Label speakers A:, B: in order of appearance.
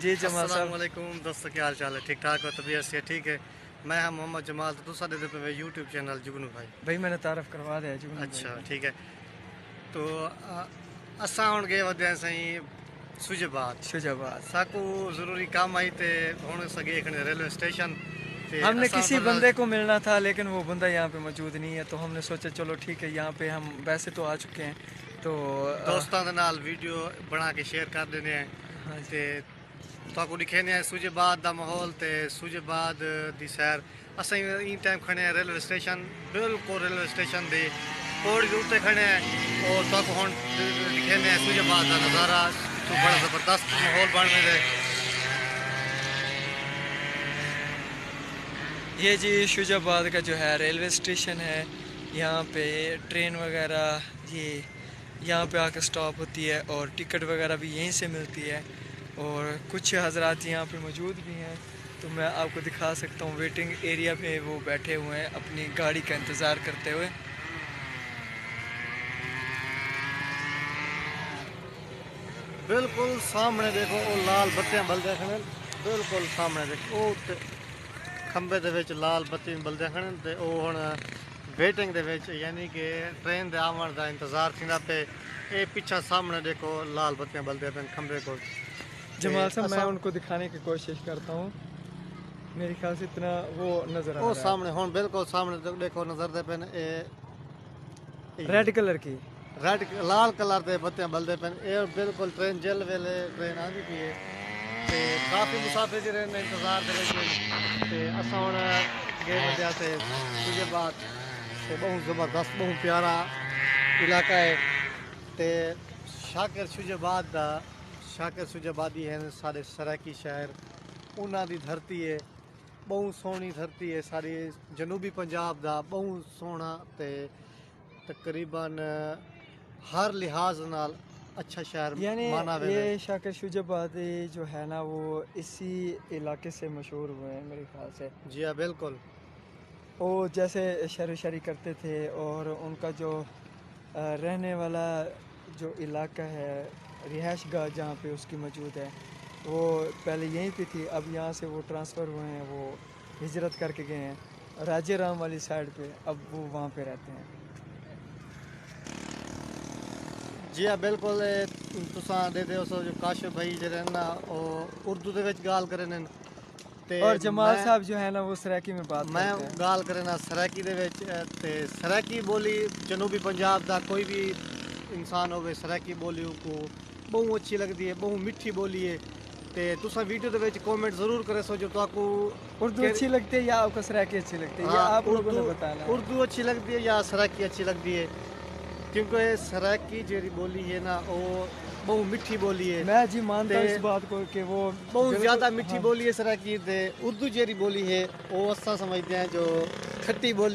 A: جی جمال
B: السلام
A: صاحب
B: علیکم دوستو، کیا حال چال ہے؟ ٹھیک ٹھاک ہو؟ طبیعت سے ٹھیک ہے؟ میں ہوں محمد جمال، تو دوسرا دے پہ یوٹیوب چینل جگنو بھائی.
A: بھائی میں نے تعارف کروا دیا جی
B: اچھا ٹھیک ہے. تو اساں ہوں گئے ودے ہیں سائیں سوجباد.
A: شجاباد.
B: ساکو ضروری کام آئی تے ہوں سگے ریلوے اسٹیشن.
A: ہم نے کسی بندے کو ملنا تھا لیکن وہ بندہ یہاں پہ موجود نہیں ہے، تو ہم نے سوچا چلو ٹھیک ہے، یہاں پہ ہم ویسے تو آ چکے ہیں تو
B: دوستوں کے نال ویڈیو بنا کے شیئر کر دینے ہیں. تے تو دکھانے ہیں سوجباد دا ماحول تے سوجباد دی سیر. اساں این ٹائم کھڑے ہیں ریلوے اسٹیشن، بالکل ریلوے اسٹیشن دے پوڑی دے اتنے کھڑے ہیں. اور تو ہوں دکھانے ہیں سوجباد کا نظارہ، تو بڑا زبردست ماحول بن رہے.
A: یہ جی شجاباد کا جو ہے ریلوے اسٹیشن ہے. یہاں پہ ٹرین وغیرہ یہ یہاں پہ آ کے سٹاپ ہوتی ہے اور ٹکٹ وغیرہ بھی یہیں سے ملتی ہے. اور کچھ حضرات یہاں پہ موجود بھی ہیں تو میں آپ کو دکھا سکتا ہوں. ویٹنگ ایریا پہ وہ بیٹھے ہوئے ہیں اپنی گاڑی کا انتظار کرتے ہوئے.
B: بالکل سامنے دیکھو وہ لال بتیاں بلدیاں کھڑے، بالکل سامنے دیکھو وہ کھمبے دے وچ لال بتی بلدیاں کھڑے تے او ہن ویٹنگ دے وچ، یعنی کہ ٹرین دے آون دا انتظار تھیندا پے. اے پیچھا سامنے دیکھو لال بتیاں بلدیاں پین کھمبے کو.
A: جمال صاحب میں ان کو دکھانے کی کوشش کرتا ہوں، میرے خیال سے اتنا وہ نظر آ
B: او
A: رہا ہے.
B: سامنے ہن بالکل سامنے دیکھو نظر دے پین اے
A: ریڈ کلر کی
B: ریڈ لال کلر دے بتیاں بلدے پین. اے بالکل ٹرین جل ویلے ٹرین آندی پئی ہے تے کافی مسافر جڑے نے انتظار دے وچ. تے اساں ہن گئے ودیا تے سوجباد تے بہت زبردست بہت پیارا علاقہ ہے. تے شاکر شجابادی ہیں سارے سرائکی شہر، انہاں دی دھرتی ہے. بہت سونی دھرتی ہے ساری جنوبی پنجاب دا، بہت سونا تے تقریباً ہر لحاظ نال اچھا شہر
A: یعنی
B: مانا ویلے.
A: یہ شاکر شجاباد جو ہے نا وہ اسی علاقے سے مشہور ہوئے ہیں میرے خیال سے.
B: جی ہاں بالکل.
A: وہ جیسے شہر و شری کرتے تھے اور ان کا جو رہنے والا جو علاقہ ہے، رہائش گاہ جہاں پہ اس کی موجود ہے، وہ پہلے یہیں پہ تھی. اب یہاں سے وہ ٹرانسفر ہوئے ہیں، وہ ہجرت کر کے گئے ہیں راجے رام والی سائڈ پہ. اب وہ وہاں پہ رہتے ہیں.
B: جی ہاں بالکل. تساں دے سو جو کاشف بھائی جڑے نا او اردو دے وچ گال کرے نے
A: اور جمال صاحب جو ہے نا وہ سرائکی میں بات
B: میں
A: کرتے ہیں.
B: گال کرے نا سرائکی دے وچ. تے سرائکی بولی جنوبی پنجاب دا کوئی بھی انسان ہوئے سرائکی بولی کو بہت اچھی لگتی ہے، بہت میٹھی بولی ہے. تے تساں ویڈیو دے وچ کومنٹ ضرور کرے سو جو تو کو
A: اردو اچھی لگتی ہے یا آپ کو سرائکی اچھی لگتی ہے، یہ
B: ہاں
A: آپ لوگوں نے بتانا ہے.
B: اردو اچھی لگتی ہے یا سرائکی اچھی لگتی ہے، کیونکہ سرائکی جیڑی بولی ہے نا وہ بہت میٹھی بولی ہے.
A: میں جی مانتا ہوں اس بات کو کہ وہ
B: بہت زیادہ میٹھی
A: ہاں.
B: بولی ہے سرائکی. تے اردو جیڑی بولی ہے وہ اساں سمجھتے ہیں جو کھٹی بولی.